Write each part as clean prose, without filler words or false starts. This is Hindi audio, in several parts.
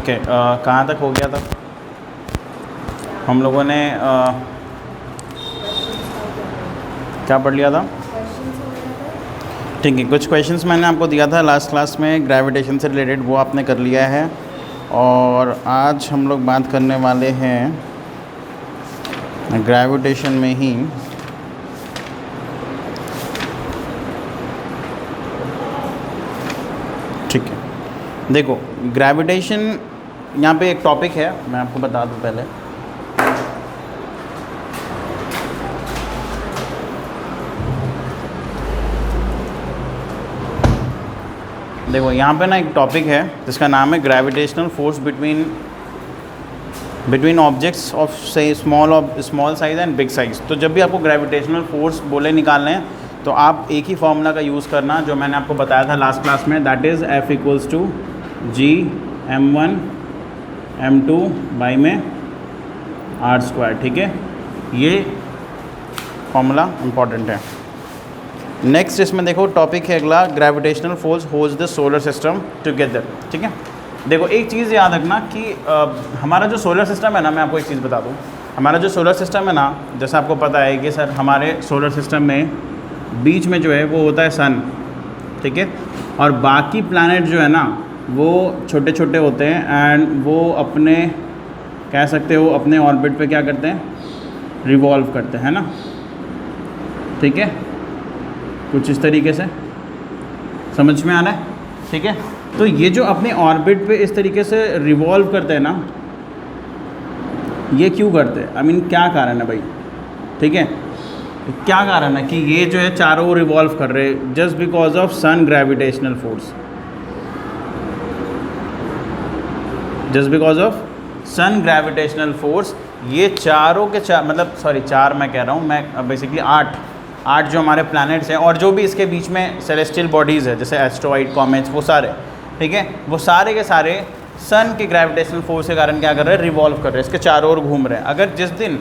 ओके, कहाँ तक हो गया था हम लोगों ने? क्या पढ़ लिया था? ठीक है, कुछ क्वेश्चंस मैंने आपको दिया था लास्ट क्लास में ग्रेविटेशन से रिलेटेड, वो आपने कर लिया है। और आज हम लोग बात करने वाले हैं ग्रेविटेशन में ही ठीक है। देखो, ग्रेविटेशन यहाँ पे एक टॉपिक है, मैं आपको बता दूँ पहले। देखो, यहाँ पे ना एक टॉपिक है जिसका नाम है gravitational force between objects of से small size and big size. तो जब भी आपको ग्रेविटेशनल फोर्स बोले निकालने हैं तो आप एक ही फॉर्मूला का यूज़ करना जो मैंने आपको बताया था लास्ट क्लास में, that is F equals to G m1 m2 by में r स्क्वायर। ठीक है, ये फॉर्मूला इम्पॉर्टेंट है। नेक्स्ट इसमें देखो टॉपिक है अगला, gravitational force holds the solar system together. ठीक है, देखो एक चीज़ याद रखना कि हमारा जो सोलर सिस्टम है ना, मैं आपको एक चीज़ बता दूँ, हमारा जो सोलर सिस्टम है ना, जैसा आपको पता है कि सर हमारे सोलर सिस्टम में बीच में जो है वो होता है सन। ठीक है, और बाकी प्लैनेट जो है ना वो छोटे छोटे होते हैं एंड वो अपने, कह सकते हो अपने ऑर्बिट पे क्या करते हैं, रिवॉल्व करते हैं ना। ठीक है, कुछ इस तरीके से समझ में आ रहा है। ठीक है, तो ये जो अपने ऑर्बिट पे इस तरीके से रिवॉल्व करते हैं ना, ये क्यों करते हैं? आई मीन क्या कारण है भाई? ठीक है, क्या कारण है कि ये जो है चारों ओर रिवॉल्व कर रहे हैं? Just because of sun gravitational force, just because of sun gravitational force. ये चारों के चार, मतलब सॉरी चार मैं कह रहा हूँ, मैं बेसिकली आठ जो हमारे प्लैनेट्स हैं और जो भी इसके बीच में सेलेस्टियल बॉडीज़ है जैसे एस्ट्रॉइड, कॉमेट्स, वो सारे, ठीक है, वो सारे के सारे सन के ग्रेविटेशनल फोर्स के कारण क्या कर रहे हैं, रिवॉल्व कर रहे हैं, इसके चारों ओर घूम रहे हैं। अगर जिस दिन,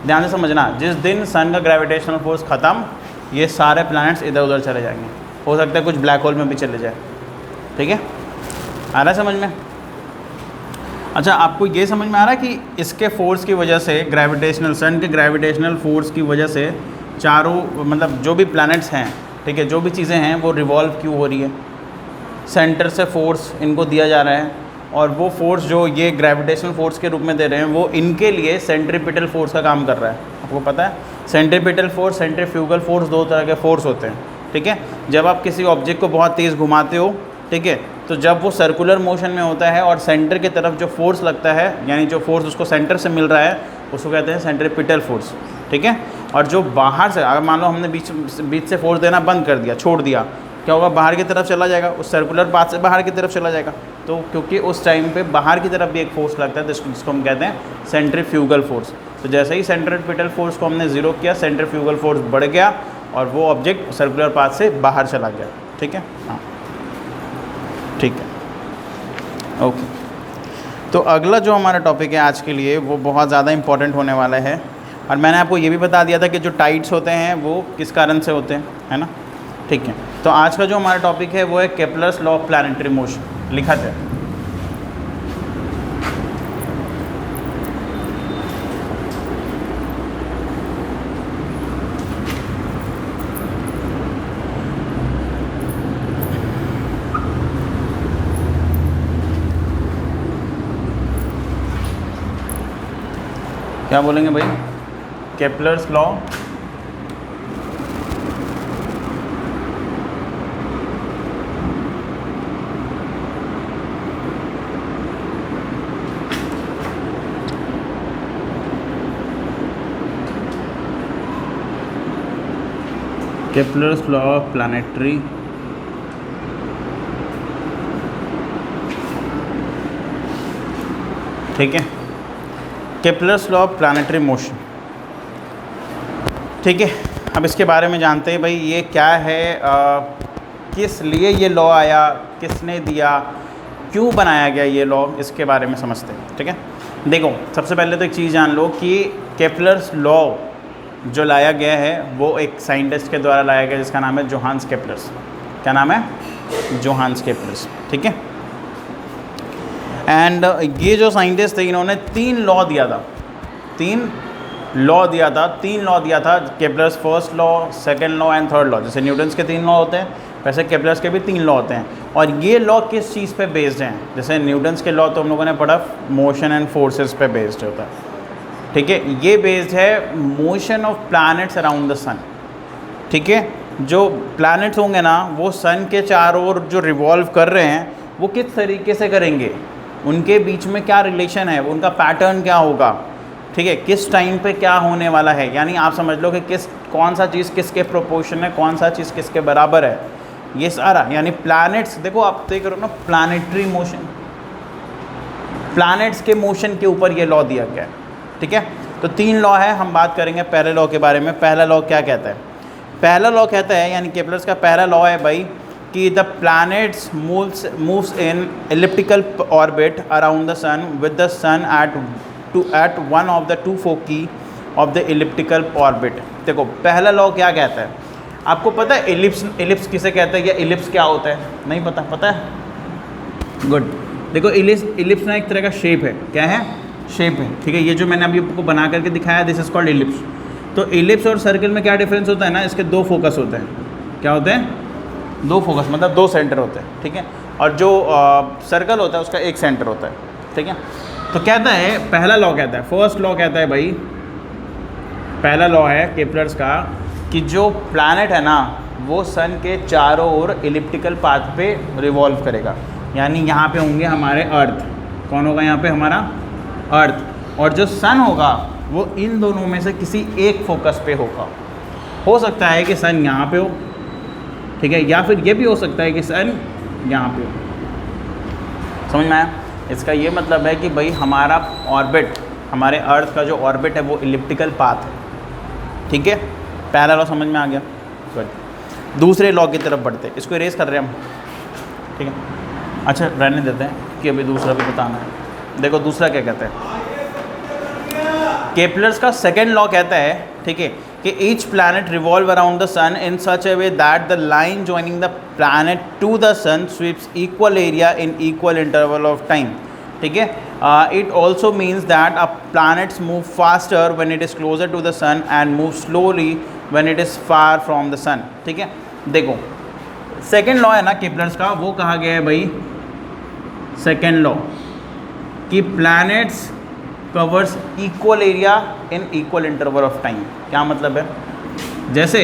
ध्यान से समझना, जिस दिन सन का ग्रेविटेशनल फोर्स ख़त्म, ये सारे प्लैनेट्स इधर उधर चले जाएंगे। हो सकता है कुछ ब्लैक होल में भी चले जाए। ठीक है, आ रहा है समझ में? अच्छा, आपको ये समझ में आ रहा है कि इसके फोर्स की वजह से, ग्रेविटेशनल, सन के ग्रेविटेशनल फोर्स की वजह से चारों, मतलब जो भी प्लैनेट्स हैं, ठीक है, जो भी चीज़ें हैं वो रिवॉल्व क्यों हो रही है? सेंटर से फोर्स इनको दिया जा रहा है और वो फोर्स जो ये ग्रेविटेशनल फोर्स के रूप में दे रहे हैं वो इनके लिए सेंट्रीपिटल फोर्स का काम कर रहा है। आपको पता है सेंट्रीपिटल फोर्स, सेंट्रीफ्यूगल फोर्स, दो तरह के फोर्स होते हैं। ठीक है, जब आप किसी ऑब्जेक्ट को बहुत तेज़ घुमाते हो, ठीक है, तो जब वो सर्कुलर मोशन में होता है और सेंटर की तरफ जो फोर्स लगता है, यानी जो फोर्स उसको सेंटर से मिल रहा है, उसको कहते हैं सेंट्रीपिटल फोर्स। ठीक है, और जो बाहर से, अगर मान लो हमने बीच से फोर्स देना बंद कर दिया, छोड़ दिया, क्या होगा? बाहर की तरफ चला जाएगा, उस सर्कुलर पाथ से बाहर की तरफ चला जाएगा। तो क्योंकि उस टाइम पे बाहर की तरफ भी एक फोर्स लगता है जिसको हम कहते हैं सेंट्रीफ्यूगल फोर्स। तो जैसे ही सेंट्रीपिटल फोर्स को हमने ज़ीरो किया, सेंट्रीफ्यूगल फोर्स बढ़ गया और वो ऑब्जेक्ट सर्कुलर पाथ से बाहर चला गया। ठीक है, हाँ ठीक है, ओके। तो अगला जो हमारा टॉपिक है आज के लिए वो बहुत ज़्यादा इंपॉर्टेंट होने वाला है। और मैंने आपको ये भी बता दिया था कि जो टाइड्स होते हैं वो किस कारण से होते हैं, है ना। ठीक है, तो आज का जो हमारा टॉपिक है वो है Kepler's law of planetary motion. लिखा जाए, क्या बोलेंगे भाई? Kepler's law Kepler's law of planetary ठीक है, Kepler's law of planetary motion. ठीक है, अब इसके बारे में जानते हैं भाई ये क्या है, किस लिए ये लॉ आया, किसने दिया, क्यों बनाया गया ये लॉ, इसके बारे में समझते हैं। ठीक है, देखो सबसे पहले तो एक चीज़ जान लो कि केपलर्स लॉ जो लाया गया है वो एक साइंटिस्ट के द्वारा लाया गया जिसका नाम है जोहान्स केपलर्स। क्या नाम है? Johannes Kepler's. ठीक है, एंड ये जो साइंटिस्ट थे इन्होंने 3 लॉ दिया था, 3 लॉ दिया था Kepler's first law, second law and third law. जैसे न्यूटन्स के 3 लॉ होते हैं वैसे केपलर्स के भी 3 लॉ होते हैं। और ये लॉ किस चीज़ पे बेस्ड हैं? जैसे न्यूटन्स के लॉ तो हम लोगों ने पढ़ा मोशन एंड फोर्सेस पे बेस्ड होता है, ठीक है। ये बेस्ड है motion of planets around the sun, ठीक है। जो प्लैनेट्स होंगे ना वो सन के चारों ओर जो रिवॉल्व कर रहे हैं वो किस तरीके से करेंगे, उनके बीच में क्या रिलेशन है, उनका पैटर्न क्या होगा, ठीक है, किस टाइम पे क्या होने वाला है। यानी आप समझ लो कि कौन सा चीज़ किसके प्रोपोर्शन है, कौन सा चीज़ किसके बराबर है, ये सारा। यानी प्लैनेट्स, देखो आप देख रहे हो ना, प्लैनेटरी मोशन, प्लैनेट्स के मोशन के ऊपर ये लॉ दिया गया है, ठीक है। तो 3 लॉ है, हम बात करेंगे पहले लॉ के बारे में। पहला लॉ क्या कहता है? पहला लॉ कहता है, यानी केपलर्स का पहला लॉ है भाई कि the planets moves in elliptical orbit around the sun with the sun at one of the 2 foci of the elliptical orbit. देखो पहला लॉ क्या कहता है, आपको पता है एलिप्स किसे कहते हैं या एलिप्स क्या होता है? नहीं पता? पता है, गुड। देखो एलिप्स ना एक तरह का शेप है, क्या है? शेप है, ठीक है। ये जो मैंने अभी आपको बना करके दिखाया दिस इज कॉल्ड एलिप्स। तो एलिप्स और सर्कल में क्या डिफरेंस होता है ना, इसके 2 फोकस होते हैं। क्या होते हैं? 2 फोकस, मतलब 2 सेंटर होते हैं, ठीक है। और जो सर्कल होता है उसका 1 सेंटर होता है, ठीक है। तो कहता है, पहला लॉ कहता है, फर्स्ट लॉ कहता है भाई, पहला लॉ है केपलर्स का कि जो प्लैनेट है ना वो सन के चारों ओर एलिप्टिकल पाथ पे रिवॉल्व करेगा। यानी यहाँ पे होंगे हमारे अर्थ, कौन होगा यहाँ पे? हमारा अर्थ। और जो सन होगा वो इन दोनों में से किसी एक फोकस पे होगा। हो सकता है कि सन यहाँ पे हो, ठीक है, या फिर ये भी हो सकता है कि सन यहाँ पे हो। समझ में आया? इसका ये मतलब है कि भाई हमारा ऑर्बिट, हमारे अर्थ का जो ऑर्बिट है वो एलिप्टिकल पाथ है, ठीक है। पहला लॉ समझ में आ गया। गुड। दूसरे लॉ की तरफ बढ़ते हैं, इसको इरेज कर रहे हैं हम, ठीक है। अच्छा रहने देते हैं कि अभी दूसरा भी बताना है। देखो दूसरा क्या कहते हैं, केपलर्स का सेकेंड लॉ कहता है, ठीक है, कि each planet revolve around the sun in such a way that the line joining the planet to the sun sweeps equal area in equal interval of time, ठीक है। It also means that a planets move faster when it is closer to the sun and move slowly when it is far from the sun, ठीक है। देखो सेकेंड लॉ है ना केपलर्स का, वो कहा गया है भाई सेकेंड लॉ कि planets covers equal area in equal interval of time. क्या मतलब है? जैसे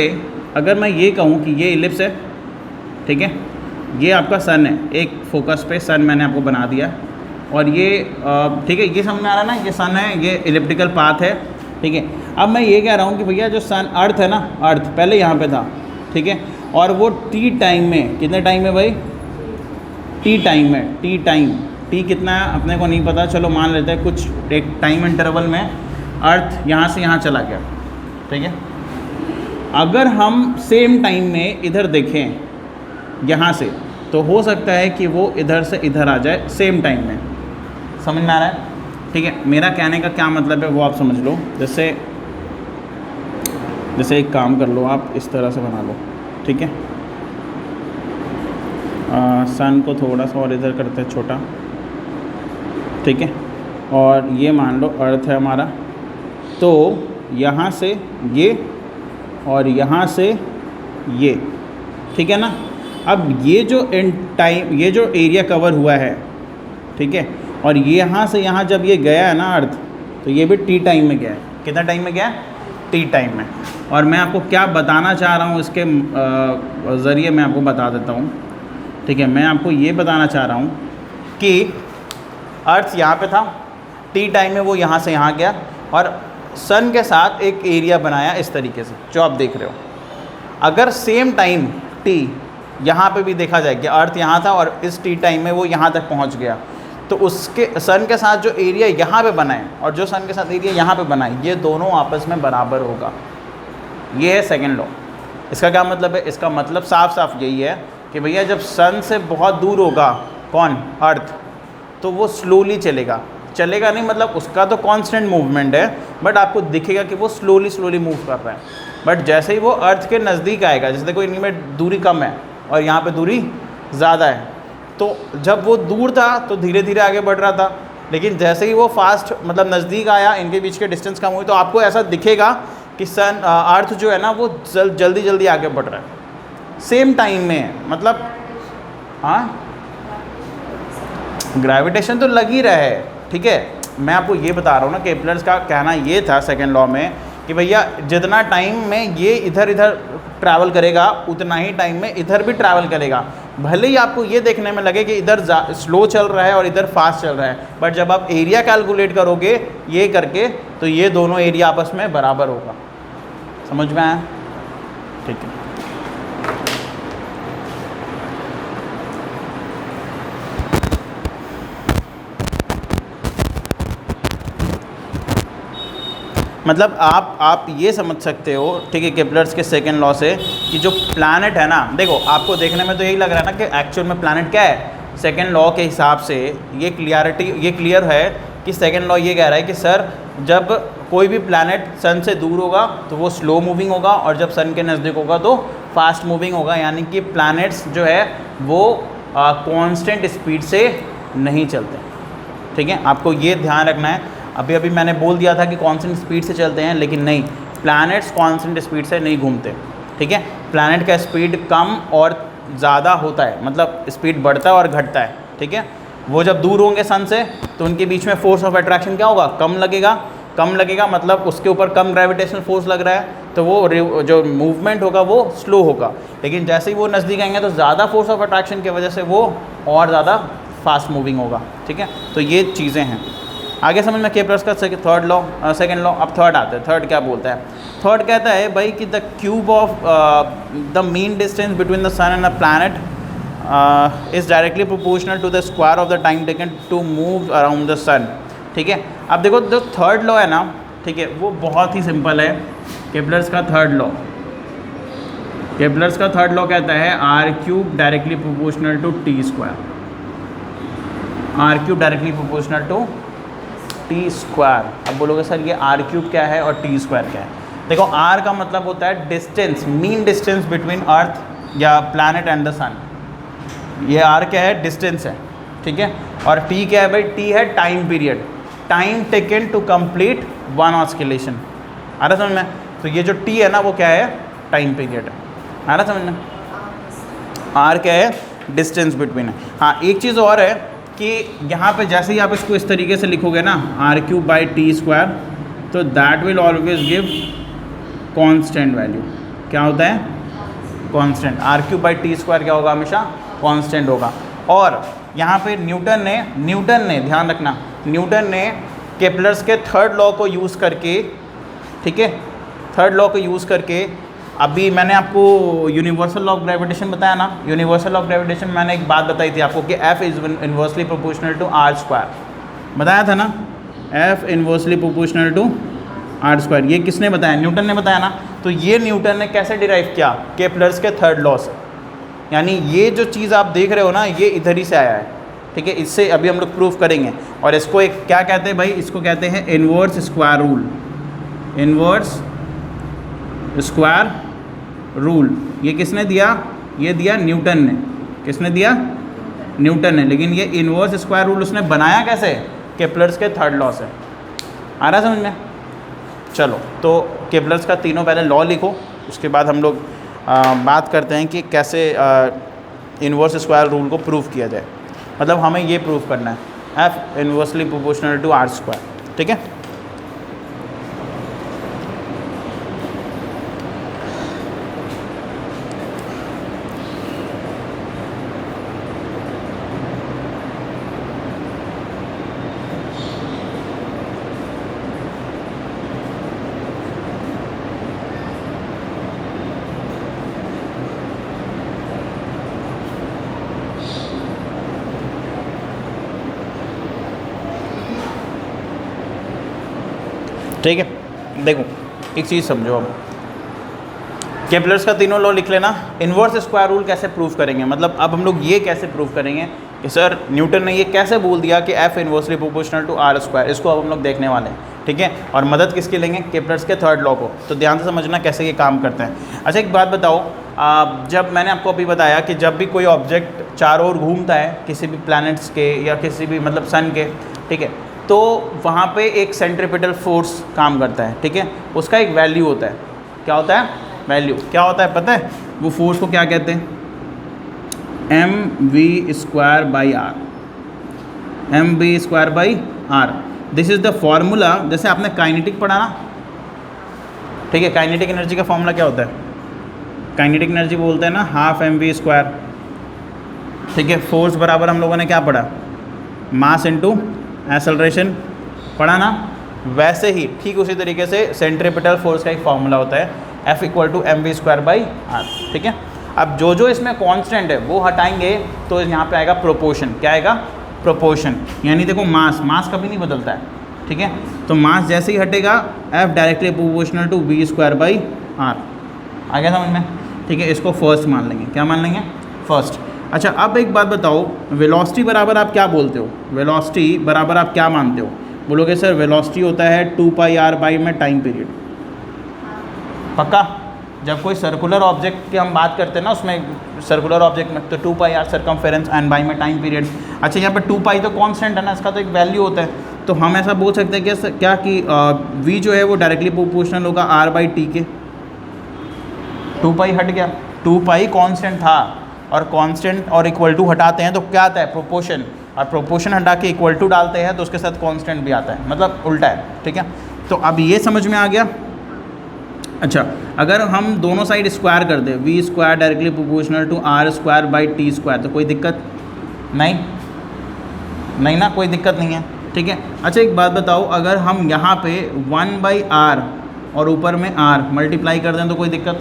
अगर मैं ये कहूँ कि ये इलिप्स है, ठीक है, ये आपका सन है, एक फोकस पे सन मैंने आपको बना दिया, और ये ठीक है, ये समझ में आ रहा है ना, ये सन है, ये एलिप्टिकल पाथ है, ठीक है। अब मैं ये कह रहा हूँ कि भैया जो सन अर्थ है ना, अर्थ पहले यहाँ पे था, ठीक है, और वो टी टाइम में, कितने टाइम में भाई? टी टाइम में, टी टाइम, टी कितना है अपने को नहीं पता, चलो मान लेते हैं कुछ एक टाइम इंटरवल में अर्थ यहाँ से यहाँ चला गया, ठीक है। अगर हम सेम टाइम में इधर देखें यहाँ से, तो हो सकता है कि वो इधर से इधर आ जाए सेम टाइम में। समझ में आ रहा है? ठीक है, मेरा कहने का क्या मतलब है वो आप समझ लो। जैसे एक काम कर लो, आप इस तरह से बना लो, ठीक है। सन को थोड़ा सा और इधर करते हैं छोटा, ठीक है, और ये मान लो अर्थ है हमारा, तो यहाँ से ये और यहाँ से ये, ठीक है ना। अब ये जो ये जो एरिया कवर हुआ है, ठीक है, और ये यहाँ से यहाँ जब ये गया है ना अर्थ, तो ये भी टी टाइम में गया है। कितना टाइम में गया? टी टाइम में। और मैं आपको क्या बताना चाह रहा हूँ इसके ज़रिए मैं आपको बता देता हूँ, ठीक है। मैं आपको ये बताना चाह रहा हूँ कि अर्थ यहाँ पे था, टी टाइम में वो यहाँ से यहाँ गया, और सन के साथ एक एरिया बनाया इस तरीके से जो आप देख रहे हो। अगर सेम टाइम टी यहाँ पे भी देखा जाए कि अर्थ यहाँ था और इस टी टाइम में वो यहाँ तक पहुँच गया, तो उसके सन के साथ जो एरिया यहाँ पे बना है और जो सन के साथ एरिया यहाँ पे बना है, ये दोनों आपस में बराबर होगा। ये है सेकेंड लॉ। इसका क्या मतलब है? इसका मतलब साफ साफ यही है कि भैया जब सन से बहुत दूर होगा कौन? अर्थ, तो वो स्लोली चलेगा नहीं, मतलब उसका तो कांस्टेंट मूवमेंट है, बट आपको दिखेगा कि वो स्लोली मूव कर रहा है। बट जैसे ही वो अर्थ के नज़दीक आएगा, जैसे देखो इनमें दूरी कम है और यहाँ पे दूरी ज़्यादा है, तो जब वो दूर था तो धीरे धीरे आगे बढ़ रहा था, लेकिन जैसे ही वो फास्ट मतलब नज़दीक आया, इनके बीच के डिस्टेंस कम हुई, तो आपको ऐसा दिखेगा कि सन अर्थ जो है ना वो जल्दी जल्दी आगे बढ़ रहा है, सेम टाइम में है। मतलब हाँ, ग्रेविटेशन तो लग ही रहा है, ठीक है। मैं आपको ये बता रहा हूँ ना, केपलर्स का कहना ये था सेकेंड लॉ में कि भैया जितना टाइम में ये इधर इधर ट्रैवल करेगा उतना ही टाइम में इधर भी ट्रैवल करेगा। भले ही आपको ये देखने में लगे कि इधर स्लो चल रहा है और इधर फास्ट चल रहा है, बट जब आप एरिया कैलकुलेट करोगे ये करके, तो ये दोनों एरिया आपस में बराबर होगा। समझ में आया? ठीक है। मतलब आप ये समझ सकते हो, ठीक है, केपलर्स के सेकेंड लॉ से कि जो प्लैनेट है ना, देखो आपको देखने में तो यही लग रहा है ना कि एक्चुअल में प्लैनेट क्या है। सेकेंड लॉ के हिसाब से ये क्लियर है कि सेकेंड लॉ ये कह रहा है कि सर जब कोई भी प्लैनेट सन से दूर होगा तो वो स्लो मूविंग होगा, और जब सन के नज़दीक होगा तो फास्ट मूविंग होगा। यानी कि प्लैनेट्स जो है वो कांस्टेंट स्पीड से नहीं चलते, ठीक है। आपको ये ध्यान रखना है। अभी मैंने बोल दिया था कि कांस्टेंट स्पीड से चलते हैं, लेकिन नहीं, प्लैनेट्स कांस्टेंट स्पीड से नहीं घूमते, ठीक है। प्लैनेट का स्पीड कम और ज़्यादा होता है, मतलब स्पीड बढ़ता है और घटता है, ठीक है। वो जब दूर होंगे सन से तो उनके बीच में फोर्स ऑफ अट्रैक्शन क्या होगा, कम लगेगा, मतलब उसके ऊपर कम ग्रेविटेशनल फोर्स लग रहा है, तो वो जो मूवमेंट होगा वो स्लो होगा। लेकिन जैसे ही वो नज़दीक आएंगे तो ज़्यादा फोर्स ऑफ अट्रैक्शन की वजह से वो और ज़्यादा फास्ट मूविंग होगा, ठीक है। तो ये चीज़ें हैं। आगे समझ में केपलर्स का सेकेंड लॉ। अब थर्ड आता है। थर्ड क्या बोलता है? थर्ड कहता है भाई कि the cube of the mean distance between the sun and a planet is directly proportional to the square of the time taken to move around the sun, ठीक है। अब देखो जो थर्ड लॉ है ना, ठीक है, वो बहुत ही सिंपल है। केपलर्स का थर्ड लॉ कहता है R cube directly proportional to T square. R cube directly proportional to T square. अब बोलोगे सर ये आर क्यूब क्या है और टी स्क्वायर क्या है? देखो आर का मतलब होता है distance, mean distance between earth या प्लैनेट एंड द सन। ये आर क्या है? डिस्टेंस है, ठीक है। और टी क्या है भाई? टी है time period, time taken to complete one oscillation. आ रहा समझ में? तो ये जो टी है ना वो क्या है? टाइम पीरियड है। आ रहा समझ में? आर क्या है? डिस्टेंस बिटवीन है। हाँ, एक चीज़ और है कि यहाँ पे जैसे ही आप इसको इस तरीके से लिखोगे ना, R cube by T square, तो that will always give constant value. क्या होता है? Constant. R cube by T square क्या होगा? हमेशा कांस्टेंट होगा। और यहाँ पे न्यूटन ने ध्यान रखना, न्यूटन ने केपलर्स के थर्ड लॉ को यूज़ करके, ठीक है, थर्ड लॉ को यूज़ करके, अभी मैंने आपको यूनिवर्सल लॉ ऑफ ग्रेविटेशन बताया ना, यूनिवर्सल लॉ ऑफ ग्रेविटेशन मैंने एक बात बताई थी आपको कि F is inversely proportional to R square, बताया था ना, F inversely proportional to R square. ये किसने बताया? न्यूटन ने बताया ना। तो ये न्यूटन ने कैसे डिराइव किया? केपलर्स के थर्ड लॉ से। यानी ये जो चीज़ आप देख रहे हो ना, ये इधर ही से आया है, ठीक है। इससे अभी हम लोग प्रूफ करेंगे। और इसको एक क्या कहते हैं भाई? इसको कहते हैं inverse square rule. Inverse square rule ये किसने दिया? ये दिया न्यूटन ने। किसने दिया? न्यूटन ने। लेकिन ये इन्वर्स स्क्वायर रूल उसने बनाया कैसे? केपलर्स के थर्ड लॉ से। आ रहा समझ में? चलो, तो केपलर्स का तीनों पहले लॉ लिखो, उसके बाद हम लोग बात करते हैं कि कैसे इन्वर्स स्क्वायर रूल को प्रूव किया जाए। मतलब हमें ये प्रूव करना है F inversely proportional to R square, ठीक है। ठीक है, देखो एक चीज़ समझो। अब केपलर्स का तीनों लॉ लिख लेना। इन्वर्स स्क्वायर रूल कैसे प्रूफ करेंगे? मतलब अब हम लोग ये कैसे प्रूफ करेंगे कि सर न्यूटन ने ये कैसे बोल दिया कि F inversely proportional to R square. इसको अब हम लोग देखने वाले हैं, ठीक है। और मदद किसकी लेंगे? केपलर्स के थर्ड लॉ को। तो ध्यान से समझना कैसे ये काम करते हैं। अच्छा एक बात बताओ, जब मैंने आपको अभी बताया कि जब भी कोई ऑब्जेक्ट चारों ओर घूमता है किसी भी प्लैनेट्स के या किसी भी मतलब सन के, ठीक है, तो वहाँ पे एक सेंट्रीपिटल फोर्स काम करता है, ठीक है, उसका एक वैल्यू होता है। क्या होता है? वैल्यू। क्या होता है पता है? वो फोर्स को क्या कहते हैं? mv²/r, mv²/r। This is the formula. जैसे आपने काइनेटिक पढ़ा ना, ठीक है, काइनेटिक एनर्जी का फॉर्मूला क्या होता है? काइनेटिक एनर्जी बोलते हैं ना हाफ mv², ठीक है। फोर्स बराबर हम लोगों ने क्या पढ़ा? मास इनटू एक्सेलरेशन पढ़ा ना। वैसे ही ठीक उसी तरीके से सेंट्रीपिटल फोर्स का एक फॉर्मूला होता है F = mv²/r, ठीक है। अब जो जो इसमें कांस्टेंट है वो हटाएंगे तो यहाँ पे आएगा प्रोपोर्शन। क्या आएगा? प्रोपोर्शन। यानी देखो मास कभी नहीं बदलता है, ठीक है। तो मास जैसे ही हटेगा F directly proportional to v²/r। आ गया समझ में? ठीक है, इसको फर्स्ट मान लेंगे। क्या मान लेंगे? फर्स्ट। अच्छा, अब एक बात बताओ, वेलोसिटी बराबर आप क्या बोलते हो? वेलोसिटी बराबर आप क्या मानते हो? बोलोगे सर वेलोसिटी होता है 2πr/, में टाइम पीरियड। पक्का? जब कोई सर्कुलर ऑब्जेक्ट की हम बात करते हैं ना, उसमें सर्कुलर ऑब्जेक्ट में तो 2πr सर्कमफेरेंस एंड बाई में टाइम पीरियड। अच्छा, यहाँ पर 2π तो कांस्टेंट है ना, इसका तो एक वैल्यू होता है। तो हम ऐसा बोल सकते हैं क्या कि v जो है वो डायरेक्टली प्रोपोर्शनल होगा r/t के। 2π हट गया, 2π कांस्टेंट था और कांस्टेंट और इक्वल टू हटाते हैं तो क्या आता है? प्रोपोर्शन। और प्रोपोर्शन हटा के इक्वल टू डालते हैं तो उसके साथ कांस्टेंट भी आता है, मतलब उल्टा है, ठीक है। तो अब ये समझ में आ गया। अच्छा, अगर हम दोनों साइड स्क्वायर कर दें, v² directly proportional to r²/t², तो कोई दिक्कत नहीं ना, कोई दिक्कत नहीं है, ठीक है। अच्छा, एक बात बताओ, अगर हम यहाँ पे 1/r और ऊपर में r मल्टीप्लाई कर दें तो कोई दिक्कत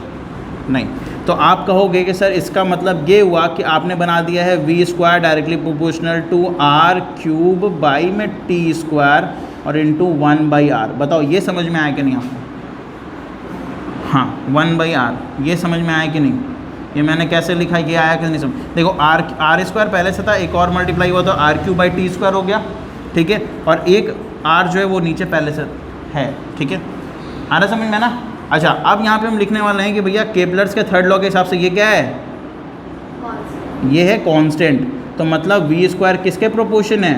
नहीं। तो आप कहोगे कि सर इसका मतलब ये हुआ कि आपने बना दिया है v² directly proportional to r³ में t² और इंटू 1/r। बताओ ये समझ में आया कि नहीं आपको? हाँ, 1/r ये समझ में आया कि नहीं? ये मैंने कैसे लिखा, ये आया कि नहीं समझ? देखो r² पहले से था, एक और मल्टीप्लाई हुआ तो r³/t² हो गया, ठीक है। और एक r जो है वो नीचे पहले से है, ठीक है। आ रहा समझ में ना? अच्छा, अब यहाँ पे हम लिखने वाले हैं कि भैया केपलर्स के थर्ड लॉ के हिसाब से ये क्या है? ये है कांस्टेंट। तो मतलब v² किसके प्रोपोर्शन है?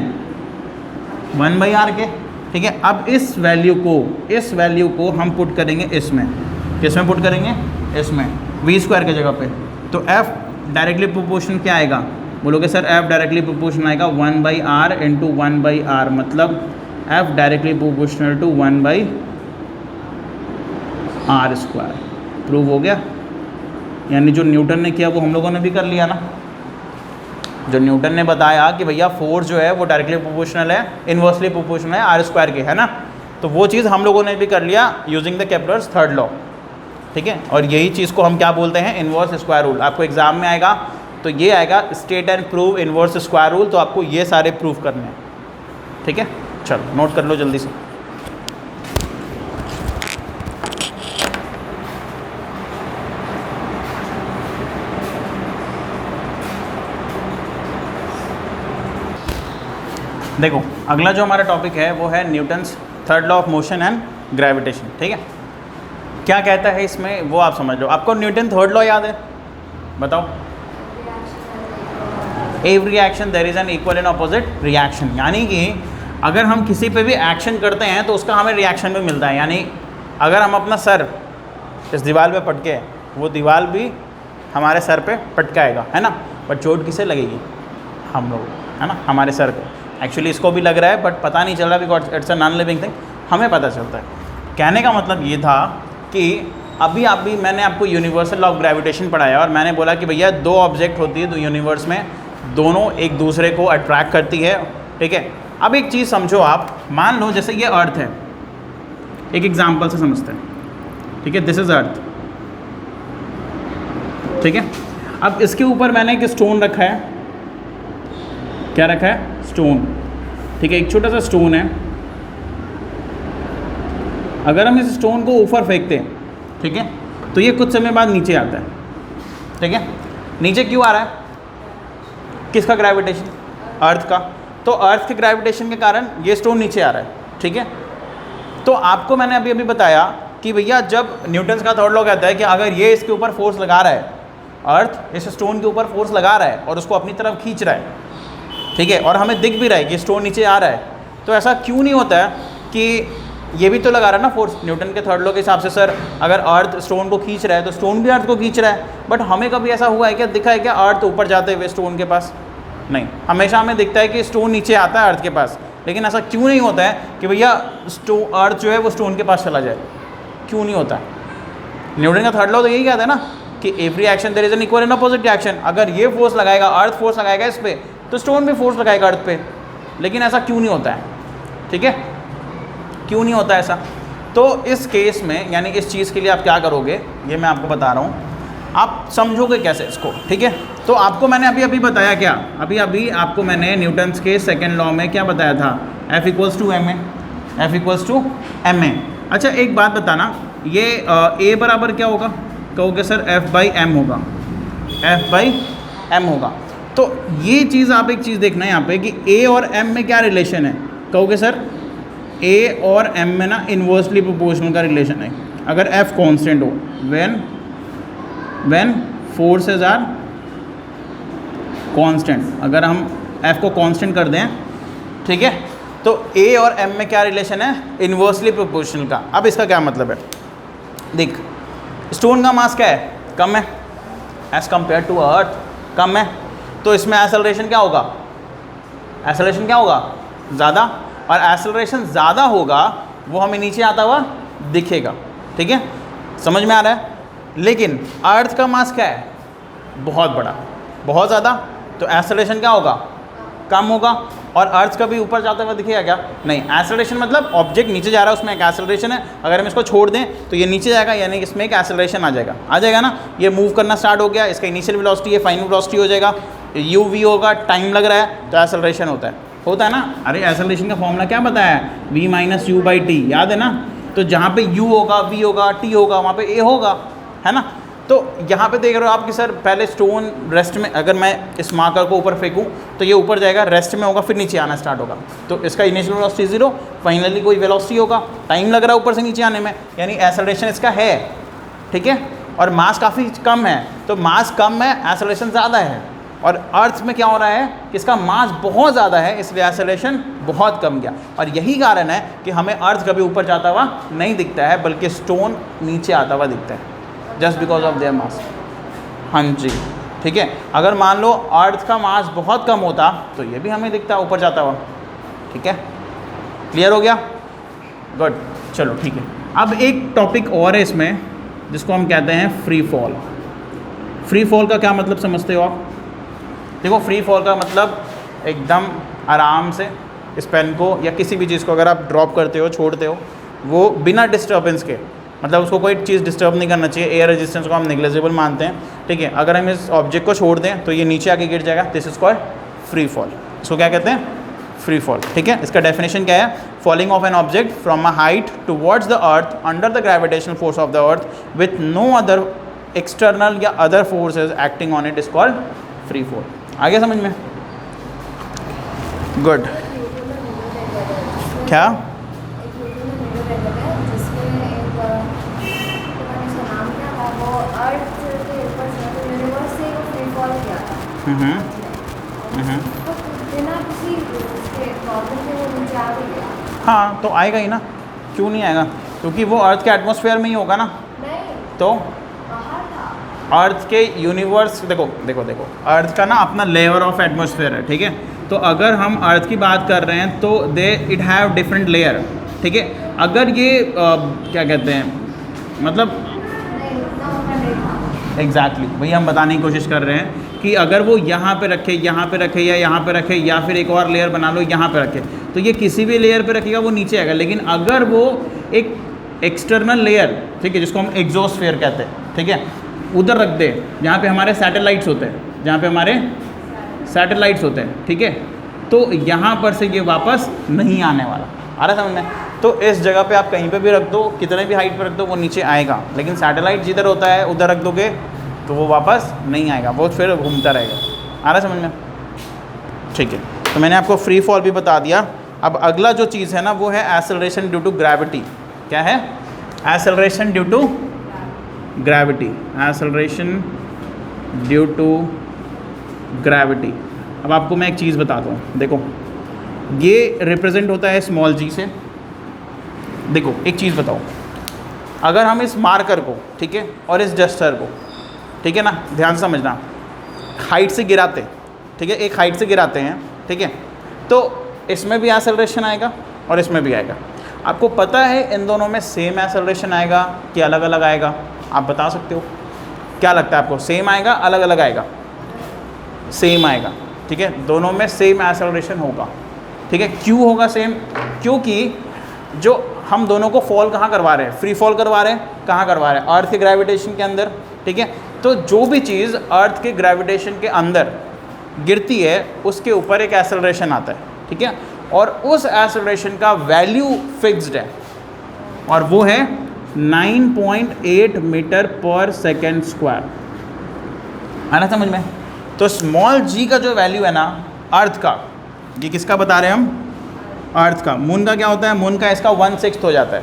1/r के, ठीक है। अब इस वैल्यू को हम पुट करेंगे इसमें। किस में पुट करेंगे? इसमें, v² के जगह पे। तो f डायरेक्टली प्रोपोर्शन क्या आएगा? बोलोगे सर f डायरेक्टली प्रोपोर्शन आएगा 1/r इंटू 1/r, मतलब f directly proportional to 1/r²। Prove हो गया। यानी जो न्यूटन ने किया वो हम लोगों ने भी कर लिया ना। जो न्यूटन ने बताया कि भैया फोर्स जो है वो डायरेक्टली प्रोपोर्शनल है, इन्वर्सली प्रोपोर्शनल है r² के, है ना। तो वो चीज़ हम लोगों ने भी कर लिया using the Kepler's third law, ठीक है। और यही चीज़ को हम क्या बोलते हैं? Inverse square rule. आपको एग्जाम में आएगा तो ये आएगा state and prove inverse square rule. तो आपको ये सारे प्रूव करने हैं, ठीक है। चलो नोट कर लो जल्दी से। देखो, अगला जो हमारा टॉपिक है वो है Newton's third law of motion and gravitation, ठीक है। क्या कहता है इसमें वो आप समझ लो। आपको न्यूटन थर्ड लॉ याद है? बताओ। Every action there is an equal and opposite reaction. यानी कि अगर हम किसी पे भी एक्शन करते हैं तो उसका हमें रिएक्शन भी मिलता है। यानी अगर हम अपना सर इस दीवार पे पटके, वो दीवार भी हमारे सर पे पटकाएगा, है ना। पर चोट किसे लगेगी? हम लोग, है ना, हमारे सर पे। एक्चुअली इसको भी लग रहा है बट पता नहीं चल रहा because it's a non living thing. हमें पता चलता है। कहने का मतलब ये था कि अभी मैंने आपको यूनिवर्सल लॉ ऑफ ग्रेविटेशन पढ़ाया और मैंने बोला कि भैया दो ऑब्जेक्ट होती है तो यूनिवर्स में, दोनों एक दूसरे को अट्रैक्ट करती है, ठीक है। अब एक चीज़ समझो आप, मान लो जैसे ये अर्थ है, एक एग्जाम्पल से समझते हैं, ठीक है। दिस इज अर्थ, ठीक है। अब इसके ऊपर मैंने एक स्टोन रखा है। क्या रखा है? स्टोन, ठीक है। एक छोटा सा स्टोन है। अगर हम इस स्टोन को ऊपर फेंकते हैं, ठीक है, तो ये कुछ समय बाद नीचे आता है, ठीक है। नीचे क्यों आ रहा है? किसका ग्रेविटेशन? अर्थ का। तो अर्थ के ग्रेविटेशन के कारण ये स्टोन नीचे आ रहा है, ठीक है। तो आपको मैंने अभी बताया कि भैया जब न्यूटन्स का थर्ड लॉ कहता है कि अगर ये इसके ऊपर फोर्स लगा रहा है अर्थ इस स्टोन के ऊपर फोर्स लगा रहा है और उसको अपनी तरफ खींच रहा है, ठीक है, और हमें दिख भी रहा है कि स्टोन नीचे आ रहा है, तो ऐसा क्यों नहीं होता है कि ये भी तो लगा रहा है ना फोर्स, न्यूटन के थर्ड लॉ के हिसाब से सर अगर अर्थ स्टोन को खींच रहा है तो स्टोन भी अर्थ को खींच रहा है। बट हमें कभी ऐसा हुआ है क्या, दिखा है क्या अर्थ ऊपर जाते हुए स्टोन के पास? नहीं, हमेशा हमें दिखता है कि स्टोन नीचे आता है अर्थ के पास, लेकिन ऐसा क्यों नहीं होता है कि भैया अर्थ जो है वो स्टोन के पास चला जाए, क्यों नहीं होता है? न्यूटन का थर्ड लॉ तो यही कहता है ना कि every action there is an equal and opposite reaction. अगर ये फोर्स लगाएगा, अर्थ फोर्स लगाएगा इस पर, तो स्टोन भी फोर्स लगाएगा अर्थ पे, लेकिन ऐसा क्यों नहीं होता है? ठीक है, क्यों नहीं होता ऐसा? तो इस केस में यानी इस चीज़ के लिए आप क्या करोगे, ये मैं आपको बता रहा हूँ, आप समझोगे कैसे इसको, ठीक है। तो आपको मैंने अभी बताया क्या, अभी आपको मैंने न्यूटन्स के सेकेंड लॉ में क्या बताया था, F equals to m a, F equals to m a. अच्छा एक बात बताना, ये A बराबर क्या होगा? कहोगे सर F बाई एम होगा, F बाई एम होगा। तो ये चीज़ आप एक चीज़ देखना है यहाँ पे कि A और M में क्या रिलेशन है। कहोगे सर A और M में ना इन्वर्सली प्रोपोर्शनल का रिलेशन है। अगर F कांस्टेंट हो, व्हेन फोर्सेस आर कांस्टेंट, अगर हम F को कांस्टेंट कर दें, ठीक है, तो A और M में क्या रिलेशन है? इन्वर्सली प्रोपोर्शनल का। अब इसका क्या मतलब है, देख स्टोन का मास क्या है? कम है, एज कंपेयर टू अर्थ कम है, तो इसमें एक्सेलरेशन क्या होगा? एक्सेलरेशन क्या होगा? ज़्यादा, और एक्सेलरेशन ज़्यादा होगा वो हमें नीचे आता हुआ दिखेगा, ठीक है, समझ में आ रहा है। लेकिन अर्थ का मास क्या है? बहुत बड़ा, बहुत ज़्यादा, तो एक्सेलरेशन क्या होगा? कम होगा। और अर्थ कभी ऊपर जाता हुआ दिखेगा क्या? नहीं। एक्सेलरेशन मतलब ऑब्जेक्ट नीचे जा रहा है, उसमें एक एक्सेलरेशन है, अगर हम इसको छोड़ दें तो ये नीचे जाएगा, यानी इसमें एक एक्सेलरेशन आ जाएगा ना, ये मूव करना स्टार्ट हो गया, इसका इनिशियल वेलोसिटी है, फाइनल वेलोसिटी हो जाएगा, यू वी होगा, टाइम लग रहा है, तो एक्सेलरेशन होता है ना। अरे एक्सेलरेशन का फॉर्मूला क्या बताया है? v minus you by T, याद है ना। तो जहाँ पे u होगा, v होगा, t होगा, वहाँ पे a होगा, है ना। तो यहाँ पे देख रहे हो आप कि सर पहले स्टोन रेस्ट में, अगर मैं इस मार्कर को ऊपर फेंकूँ तो ये ऊपर जाएगा, रेस्ट में होगा, फिर नीचे आना स्टार्ट होगा, तो इसका इनिशियल वेलोसिटी 0, फाइनली कोई वेलोसिटी होगा, टाइम लग रहा है ऊपर से नीचे आने में, यानी एक्सेलरेशन इसका है, ठीक है। और मास काफ़ी कम है, तो मास कम है, एक्सेलरेशन ज़्यादा है। और अर्थ में क्या हो रहा है कि इसका मास बहुत ज़्यादा है, इसलिए एक्सेलरेशन बहुत कम गया। और यही कारण है कि हमें अर्थ कभी ऊपर जाता हुआ नहीं दिखता है, बल्कि स्टोन नीचे आता हुआ दिखता है, just because of their mass. हाँ जी, ठीक है। अगर मान लो अर्थ का मास बहुत कम होता तो ये भी हमें दिखता ऊपर जाता हुआ, ठीक है। क्लियर हो गया? गुड, चलो ठीक है। अब एक टॉपिक और है इसमें, जिसको हम कहते हैं फ्री फॉल। फ्री फॉल का क्या मतलब समझते हो आप? देखो, फ्री फॉल का मतलब एकदम आराम से इस पेन को या किसी भी चीज़ को अगर आप ड्रॉप करते हो, छोड़ते हो, वो बिना डिस्टर्बेंस के, मतलब उसको कोई चीज़ डिस्टर्ब नहीं करना चाहिए। एयर रेजिस्टेंस को हम नेग्लिजिबल मानते हैं, ठीक है। अगर हम इस ऑब्जेक्ट को छोड़ दें तो ये नीचे आके गिर जाएगा, this is called free fall. इसको क्या कहते हैं? फ्री फॉल, ठीक है। इसका डेफिनेशन क्या है? Falling of an object from a height towards the earth under the gravitational force of the earth with no other external या other forces acting on it is called free fall. आगे समझ में? गुड। क्या? हाँ, तो आएगा ही ना, क्यों नहीं आएगा? क्योंकि वो अर्थ के एटमॉस्फेयर में ही होगा ना। नहीं। तो अर्थ के यूनिवर्स, देखो अर्थ का ना अपना लेयर ऑफ एटमॉस्फेयर है, ठीक है। तो अगर हम अर्थ की बात कर रहे हैं तो इट हैव डिफरेंट लेयर, ठीक है। अगर ये क्या कहते हैं, मतलब एग्जैक्टली वही हम बताने की कोशिश कर रहे हैं कि अगर वो यहाँ पे रखे, यहाँ पे रखे, या यहाँ पे रखे, या फिर एक और लेयर बना लो यहाँ पे रखे, तो ये किसी भी लेयर पे रखेगा वो नीचे आएगा। लेकिन अगर वो एक एक्सटर्नल लेयर, ठीक है, जिसको हम एग्जोस्फेयर कहते हैं, ठीक है, उधर रख दे जहाँ पे हमारे सैटेलाइट्स होते हैं, जहाँ पे हमारे सैटेलाइट्स होते हैं, ठीक है, तो यहाँ पर से ये वापस नहीं आने वाला। आ रहा समझ में? तो इस जगह पे आप कहीं पे भी रख दो, कितने भी हाइट पे रख दो, वो नीचे आएगा। लेकिन सैटेलाइट जिधर होता है उधर रख दोगे तो वो वापस नहीं आएगा, वो फिर घूमता रहेगा। आ रहा समझ में? ठीक है, तो मैंने आपको फ्री फॉल भी बता दिया। अब अगला जो चीज़ है ना वो है एक्सेलरेशन ड्यू टू ग्रेविटी। क्या है? Acceleration due to gravity. Acceleration due to gravity. अब आपको मैं एक चीज़ बताता हूँ, देखो ये रिप्रेजेंट होता है स्मॉल जी से। देखो एक चीज़ बताओ, अगर हम इस मार्कर को, ठीक है, और इस डस्टर को, ठीक है ना, ध्यान से समझना, हाइट से गिराते, ठीक है, एक हाइट से गिराते हैं, ठीक है, तो इसमें भी एक्सेलरेशन आएगा और इसमें भी आएगा। आपको पता है इन दोनों में सेम एक्सेलरेशन आएगा कि अलग अलग आएगा? आप बता सकते हो? क्या लगता है आपको, सेम आएगा अलग अलग आएगा? सेम आएगा, ठीक है, दोनों में सेम एक्सेलरेशन होगा, ठीक है। क्यों होगा सेम? क्योंकि जो हम दोनों को फॉल कहाँ करवा रहे हैं, फ्री फॉल करवा रहे हैं, कहाँ करवा रहे हैं, अर्थ के ग्रेविटेशन के अंदर, ठीक है। तो जो भी चीज़ अर्थ के ग्रेविटेशन के अंदर गिरती है उसके ऊपर एक एक्सेलरेशन आता है, ठीक है, और उस एक्सेलरेशन का वैल्यू फिक्स्ड है और वो है 9.8 मीटर पर सेकेंड स्क्वायर। है ना समझ में? तो स्मॉल जी का जो वैल्यू है ना अर्थ का, ये किसका बता रहे हैं हम? अर्थ का। मून का क्या होता है? मून का इसका 1/6 हो जाता है,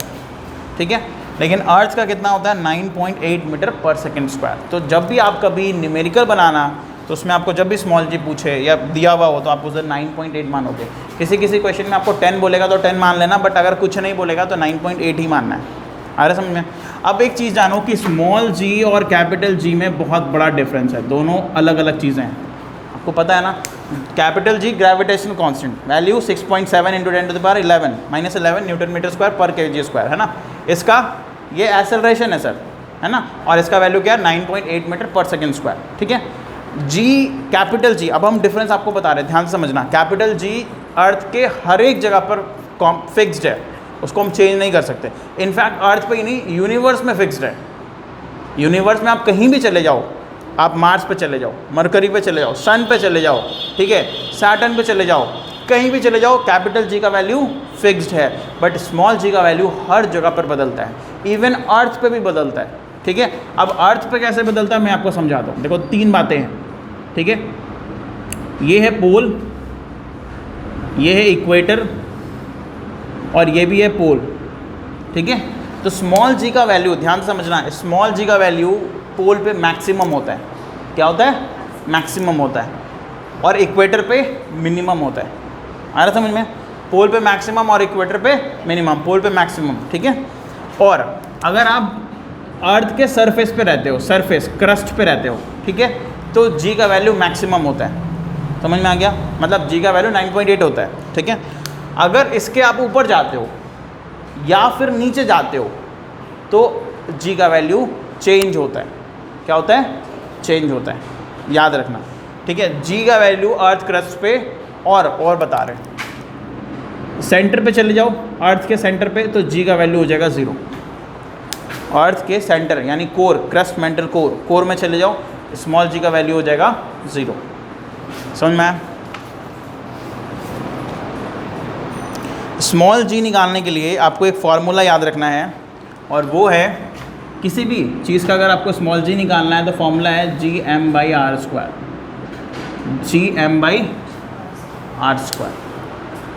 ठीक है, लेकिन अर्थ का कितना होता है? 9.8 मीटर पर सेकेंड स्क्वायर। तो जब भी आप कभी न्यूमेरिकल बनाना तो उसमें आपको जब भी स्मॉल जी पूछे या दिया हुआ हो तो आप उधर 9.8 मानोगे। किसी किसी क्वेश्चन में आपको 10 बोलेगा तो 10 मान लेना, बट अगर कुछ नहीं बोलेगा तो 9.8 ही मानना है। आ रहा समझ में? अब एक चीज़ जानो कि स्मॉल जी और कैपिटल जी में बहुत बड़ा डिफरेंस है, दोनों अलग अलग चीज़ें हैं। आपको पता है ना, capital G gravitation constant value 6.7 × 10⁻11 -11 newton metre square per kg square, है ना। इसका ये एक्सेलरेशन है सर, है ना, और इसका वैल्यू क्या है? 9.8 मीटर पर सेकेंड स्क्वायर, ठीक है। जी कैपिटल जी, अब हम डिफरेंस आपको बता रहे हैं, ध्यान से समझना। कैपिटल जी अर्थ के हर एक जगह पर फिक्स्ड है, उसको हम चेंज नहीं कर सकते। इनफैक्ट अर्थ पे ही नहीं, यूनिवर्स में फिक्स्ड है। यूनिवर्स में आप कहीं भी चले जाओ, आप मार्स पे चले जाओ, मरकरी पे चले जाओ, सन पे चले जाओ, ठीक है, सैटर्न पे चले जाओ, कहीं भी चले जाओ, कैपिटल जी का वैल्यू फिक्स्ड है, बट स्मॉल जी का वैल्यू हर जगह पर बदलता है, इवन अर्थ पे भी बदलता है, ठीक है। अब अर्थ पे कैसे बदलता है मैं आपको समझाता हूँ। देखो 3 बातें हैं, ठीक है, ये है पोल, ये है इक्वेटर और ये भी है पोल, ठीक है। तो स्मॉल जी का वैल्यू ध्यान से समझना, स्मॉल जी का वैल्यू पोल पे मैक्सिमम होता है। क्या होता है? मैक्सिमम होता है, और इक्वेटर पे मिनिमम होता है। आ रहा समझ में? पोल पे मैक्सिमम और इक्वेटर पे मिनिमम, पोल पे मैक्सिमम, ठीक है। और अगर आप अर्थ के सरफेस पे रहते हो, सरफेस क्रस्ट पे रहते हो, ठीक है, तो जी का वैल्यू मैक्सिमम होता है। समझ में आ गया? मतलब जी का वैल्यू 9.8 होता है, ठीक है। अगर इसके आप ऊपर जाते हो या फिर नीचे जाते हो तो जी का वैल्यू चेंज होता है। क्या होता है? चेंज होता है, याद रखना, ठीक है। जी का वैल्यू अर्थ क्रस्ट पे और बता रहे हैं, सेंटर पे चले जाओ, अर्थ के सेंटर पे, तो जी का वैल्यू हो जाएगा 0। अर्थ के सेंटर यानी कोर, क्रस्ट मेंटल कोर में चले जाओ, स्मॉल जी का वैल्यू हो जाएगा 0। समझ में आया? स्मॉल जी निकालने के लिए आपको एक फॉर्मूला याद रखना है, और वो है किसी भी चीज़ का अगर आपको स्मॉल जी निकालना है तो फॉर्मूला है Gm/r²। Gm/r²,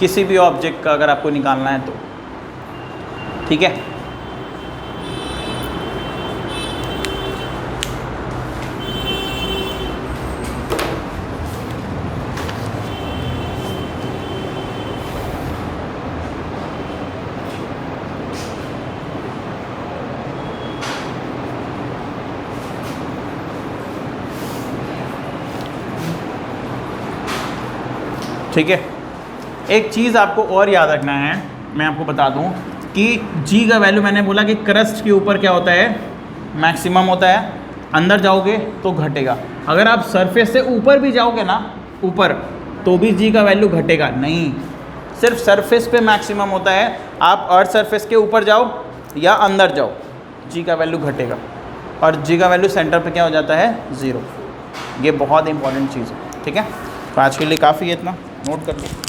किसी भी ऑब्जेक्ट का अगर आपको निकालना है तो, ठीक है। ठीक है, एक चीज़ आपको और याद रखना है, मैं आपको बता दूं कि जी का वैल्यू मैंने बोला कि क्रस्ट के ऊपर क्या होता है? मैक्सिमम होता है, अंदर जाओगे तो घटेगा। अगर आप सरफेस से ऊपर भी जाओगे ना, ऊपर, तो भी जी का वैल्यू घटेगा नहीं, सिर्फ सरफेस पे मैक्सिमम होता है। आप अर्थ सरफेस के ऊपर जाओ या अंदर जाओ, जी का वैल्यू घटेगा, और जी का वैल्यू सेंटर पे क्या हो जाता है? 0। ये बहुत इंपॉर्टेंट चीज़ है, ठीक है। तो आज के लिए काफ़ी है, इतना नोट कर लो।